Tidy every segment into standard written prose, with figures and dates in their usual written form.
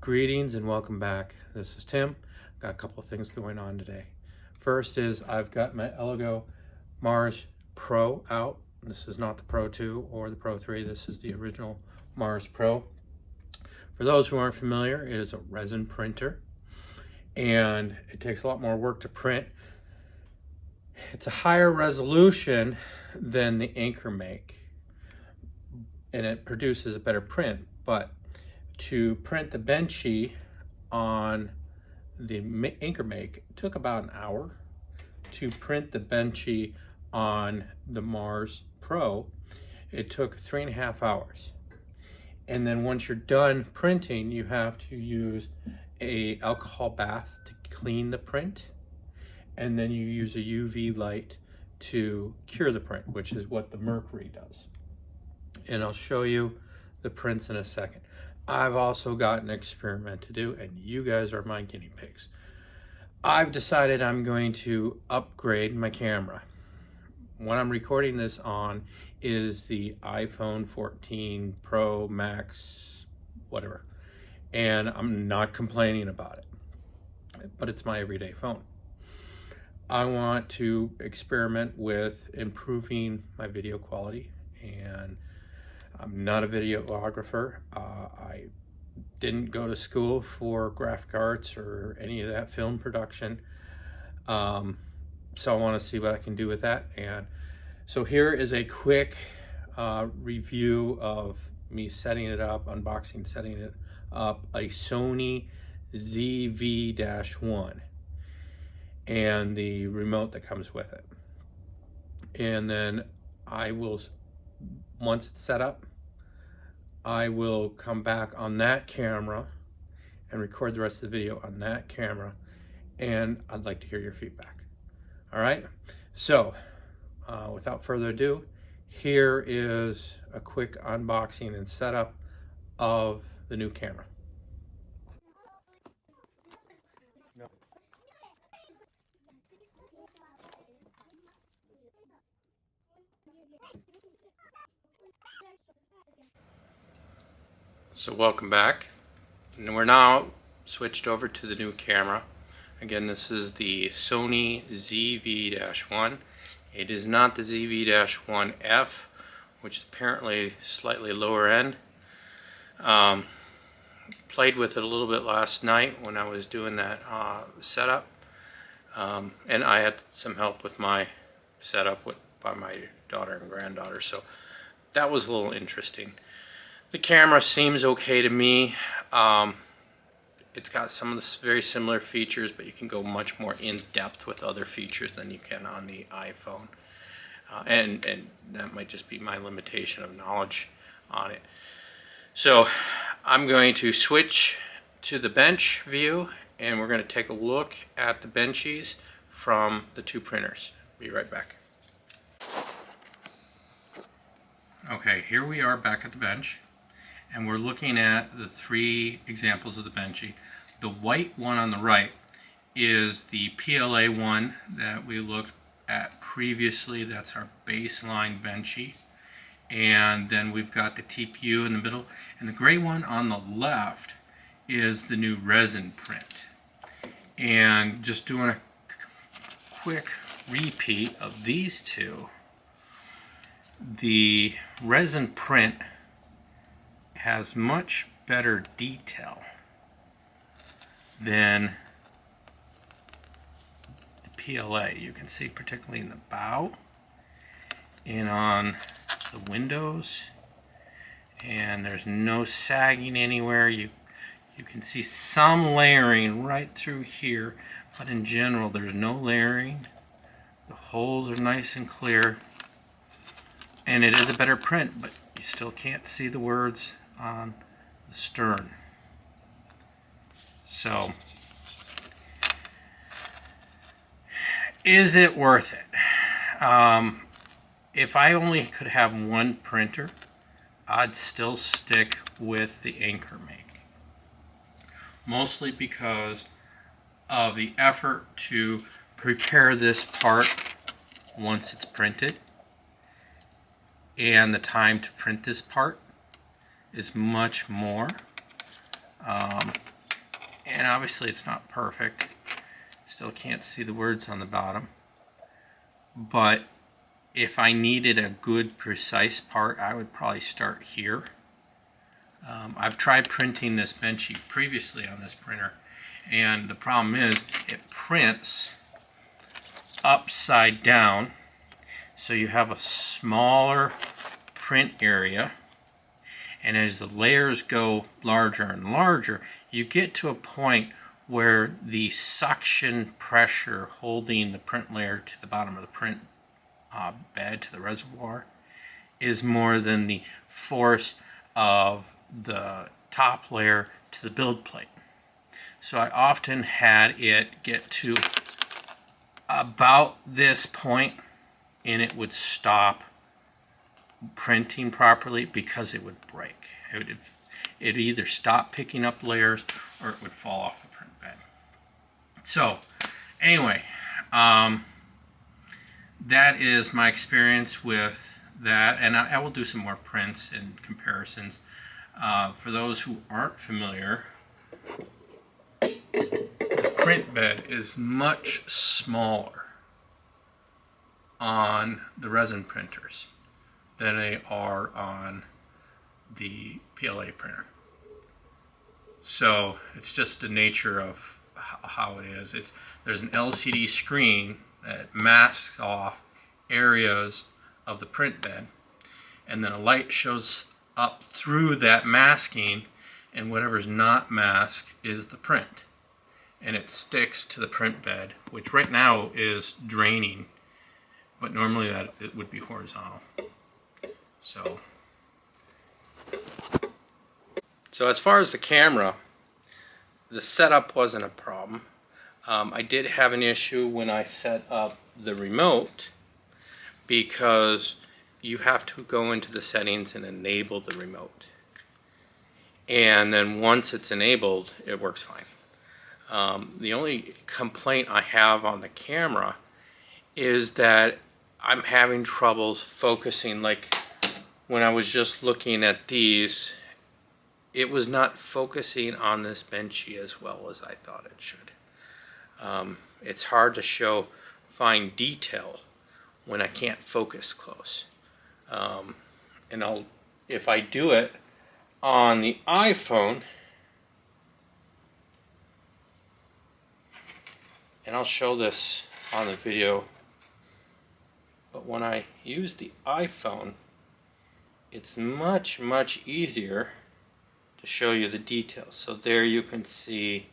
Greetings and welcome back. This is Tim. Got a couple of things going on today. First is I've got my Elegoo Mars Pro out. This is not the Pro 2 or the Pro 3. This is the original Mars Pro. For those who aren't familiar, it is a resin printer and it takes a lot more work to print. It's a higher resolution than the AnkerMake and it produces a better print, but to print the benchy on the AnkerMake took about an hour. To print the benchy on the Mars Pro, it took 3.5 hours. And then once you're done printing, you have to use an alcohol bath to clean the print. And then you use a UV light to cure the print, which is what the Mercury does. And I'll show you the prints in a second. I've also got an experiment to do, and you guys are my guinea pigs. I've decided I'm going to upgrade my camera. What I'm recording this on is the iPhone 14 Pro Max, whatever. And I'm not complaining about it, but it's my everyday phone. I want to experiment with improving my video quality, and I'm not a videographer. I didn't go to school for graphic arts or any of that film production. So I want to see what I can do with that. And so here is a quick review of me setting it up, unboxing, setting it up, a Sony ZV-1 and the remote that comes with it. And then I will, once it's set up, I will come back on that camera and record the rest of the video on that camera, and I'd like to hear your feedback. All right, so without further ado, here is a quick unboxing and setup of the new camera. So welcome back, and we're now switched over to the new camera. Again, this is the Sony ZV-1. It is not the ZV-1F, which is apparently slightly lower end. Played with it a little bit last night when I was doing that setup, and I had some help with my setup by my daughter and granddaughter, so that was a little interesting. The camera seems okay to me. It's got some of the very similar features, but you can go much more in depth with other features than you can on the iPhone. And that might just be my limitation of knowledge on it. So I'm going to switch to the bench view, and we're going to take a look at the benchies from the two printers. Be right back. Okay, here we are back at the bench. And we're looking at the three examples of the benchy. The white one on the right is the PLA one that we looked at previously. That's our baseline benchy. And then we've got the TPU in the middle. And the gray one on the left is the new resin print. And just doing a quick repeat of these two, the resin print has much better detail than the PLA. You can see particularly in the bow and on the windows, and there's no sagging anywhere. You can see some layering right through here, but in general there's no layering. The holes are nice and clear, and it is a better print, but you still can't see the words on the stern. So, is it worth it? If I only could have one printer, I'd still stick with the AnkerMake. Mostly because of the effort to prepare this part once it's printed, and the time to print this part is much more And obviously it's not perfect. Still can't see the words on the bottom. But if I needed a good precise part, I would probably start here. I've tried printing this benchy previously on this printer, and the problem is it prints upside down, so you have a smaller print area, and as the layers go larger and larger, you get to a point where the suction pressure holding the print layer to the bottom of the print bed, to the reservoir, is more than the force of the top layer to the build plate. So I often had it get to about this point and it would stop printing properly because it would break. It'd either stop picking up layers or it would fall off the print bed. So anyway, that is my experience with that, and I will do some more prints and comparisons. For those who aren't familiar, the print bed is much smaller on the resin printers than they are on the PLA printer. So it's just the nature of how it is. There's an LCD screen that masks off areas of the print bed, and then a light shows up through that masking, and whatever's not masked is the print, and it sticks to the print bed, which right now is draining, but normally that it would be horizontal. So as far as the camera, the setup wasn't a problem. I did have an issue when I set up the remote, because you have to go into the settings and enable the remote, and then once it's enabled, it works fine. The only complaint I have on the camera is that I'm having troubles focusing. Like when I was just looking at these, it was not focusing on this benchy as well as I thought it should. It's hard to show fine detail when I can't focus close. And if I do it on the iPhone, and I'll show this on the video, but when I use the iPhone, it's much easier to show you the details. So there you can see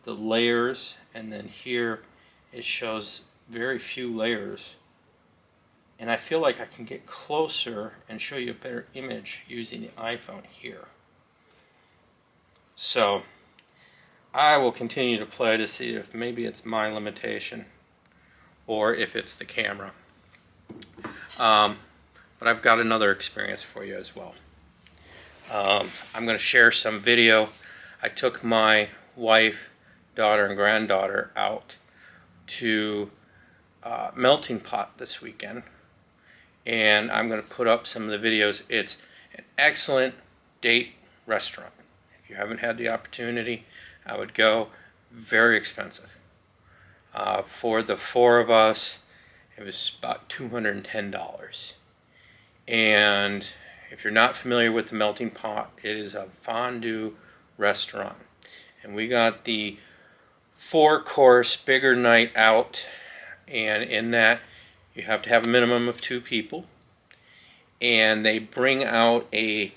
the layers, and then here it shows very few layers, and I feel like I can get closer and show you a better image using the iPhone here. So I will continue to play to see if maybe it's my limitation or if it's the camera. But I've got another experience for you as well. I'm going to share some video. I took my wife, daughter, and granddaughter out to Melting Pot this weekend, and I'm going to put up some of the videos. It's an excellent date restaurant. If you haven't had the opportunity, I would go. Very expensive. For the four of us, it was about $210. And if you're not familiar with the Melting Pot, it is a fondue restaurant. And we got the 4-course bigger night out, and in that you have to have a minimum of 2 people, and they bring out a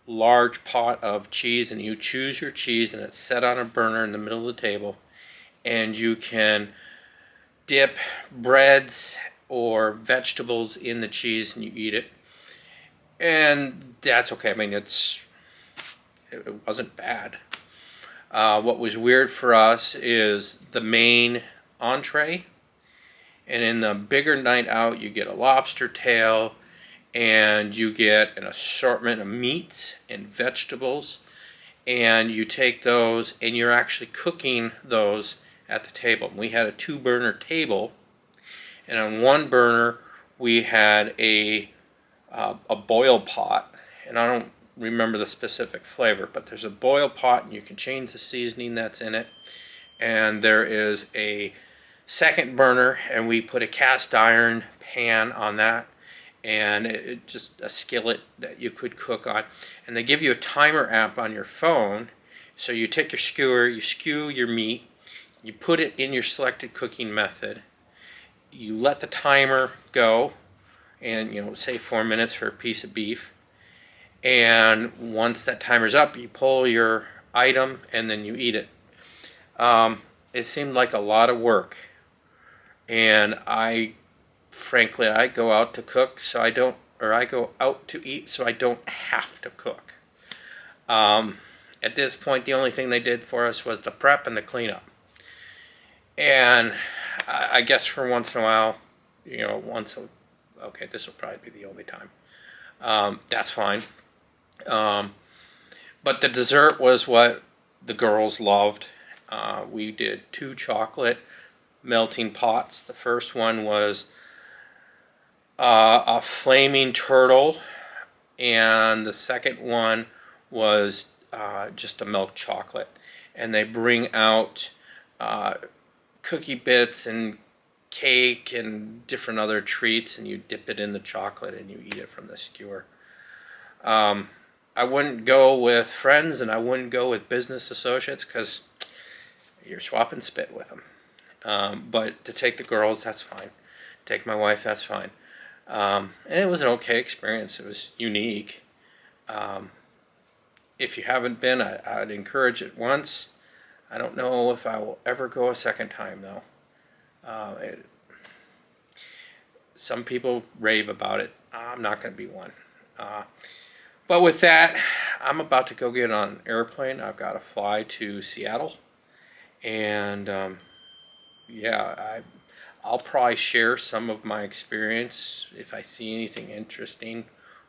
large pot of cheese, and you choose your cheese, and it's set on a burner in the middle of the table, and you can dip breads or vegetables in the cheese and you eat it, and that's okay. I mean, it wasn't bad. What was weird for us is the main entree, and in the bigger night out you get a lobster tail, and you get an assortment of meats and vegetables, and you take those and you're actually cooking those at the table. We had a 2-burner table, and on one burner we had a boil pot, and I don't remember the specific flavor, but there's a boil pot and you can change the seasoning that's in it. And there is a second burner, and we put a cast iron pan on that, and it just a skillet that you could cook on. And they give you a timer app on your phone, so you take your skewer, you skew your meat, you put it in your selected cooking method, you let the timer go, and say 4 minutes for a piece of beef, and once that timer's up, you pull your item and then you eat it. It seemed like a lot of work, and frankly, I go out to cook so I don't, or I go out to eat so I don't have to cook. At this point, the only thing they did for us was the prep and the cleanup. And I guess for once in a while, okay, this will probably be the only time. That's fine. But the dessert was what the girls loved. We did 2 chocolate melting pots. The first one was a flaming turtle, and the second one was just a milk chocolate. And they bring out cookie bits and cake and different other treats, and you dip it in the chocolate and you eat it from the skewer. I wouldn't go with friends and I wouldn't go with business associates because you're swapping spit with them. But to take the girls, that's fine. Take my wife, that's fine. And it was an okay experience. It was unique. If you haven't been, I'd encourage it once. I don't know if I will ever go a second time, though. Some people rave about it. I'm not going to be one. But with that, I'm about to go get on an airplane. I've got to fly to Seattle. And yeah, I'll probably share some of my experience if I see anything interesting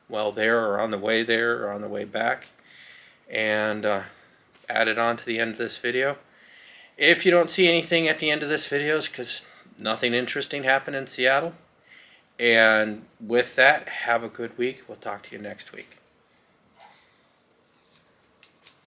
while there, or on the way there, or on the way back, and add it on to the end of this video. If you don't see anything at the end of this video, it's because nothing interesting happened in Seattle. And with that, have a good week. We'll talk to you next week.